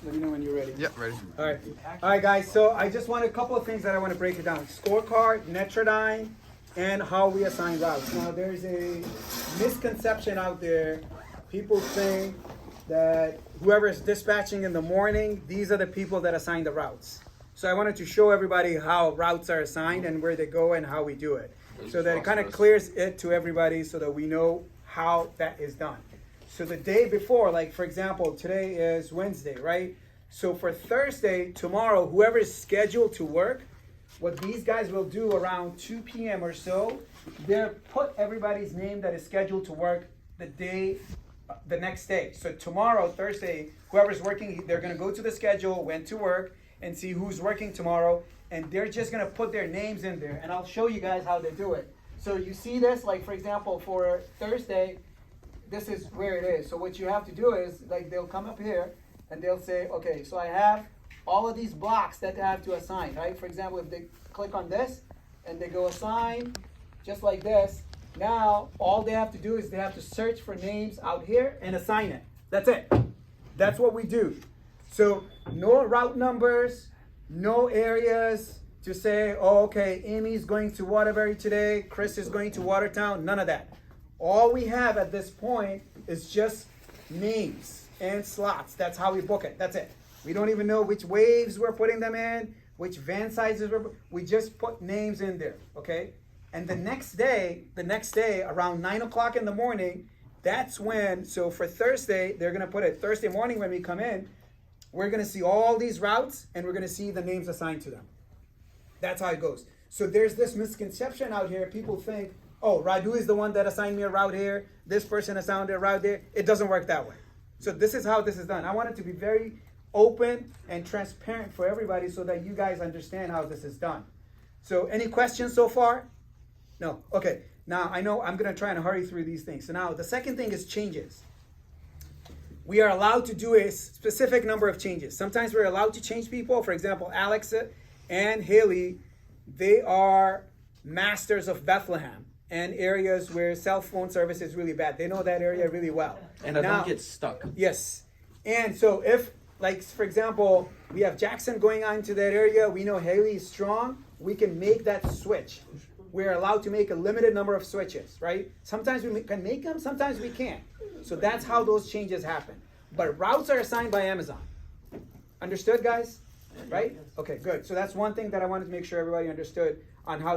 Let me know when you're ready. Yeah, ready. All right, guys. So I just want a couple of things that I want to break it down. Scorecard, Netrodyne, and how we assign routes. Now, there's a misconception out there. People think that whoever is dispatching in the morning, these are the people that assign the routes. So I wanted to show everybody how routes are assigned and where they go and how we do it. So that it kind of clears it to everybody so that we know how that is done. So the day before, like for example, today is Wednesday, right? So for Thursday, tomorrow, whoever is scheduled to work, what these guys will do around 2 p.m. or so, they'll put everybody's name that is scheduled to work the next day. So tomorrow, Thursday, whoever's working, they're gonna go to the schedule, when to work, and see who's working tomorrow, and they're just gonna put their names in there, and I'll show you guys how they do it. So you see this, like for example, for Thursday, this is where it is. So what you have to do is, like they'll come up here, and they'll say, okay, so I have all of these blocks that they have to assign, right? For example, if they click on this, and they go assign, just like this, now all they have to do is they have to search for names out here and assign it. That's it. That's what we do. So no route numbers, no areas to say, oh, okay, Amy's going to Waterbury today, Chris is going to Watertown, none of that. All we have at this point is just names and slots. That's how we book it. That's it. We don't even know which waves we're putting them in, which van sizes we just put names in there, okay? And the next day, around 9 o'clock in the morning, that's when, so for Thursday, they're gonna put it Thursday morning when we come in, we're gonna see all these routes and we're gonna see the names assigned to them. That's how it goes. So there's this misconception out here. People think, oh, Radu is the one that assigned me a route here. This person assigned a route there. It doesn't work that way. So this is how this is done. I want it to be very open and transparent for everybody so that you guys understand how this is done. So any questions so far? No? Okay. Now, I know I'm going to try and hurry through these things. So now the second thing is changes. We are allowed to do a specific number of changes. Sometimes we're allowed to change people. For example, Alex and Haley, they are masters of Bethlehem and areas where cell phone service is really bad. They know that area really well. And I don't get stuck. Yes. And so if, like, for example, we have Jackson going on to that area, we know Haley is strong, we can make that switch. We're allowed to make a limited number of switches, right? Sometimes we can make them, sometimes we can't. So that's how those changes happen. But routes are assigned by Amazon. Understood, guys? Right? Okay, good. So that's one thing that I wanted to make sure everybody understood on how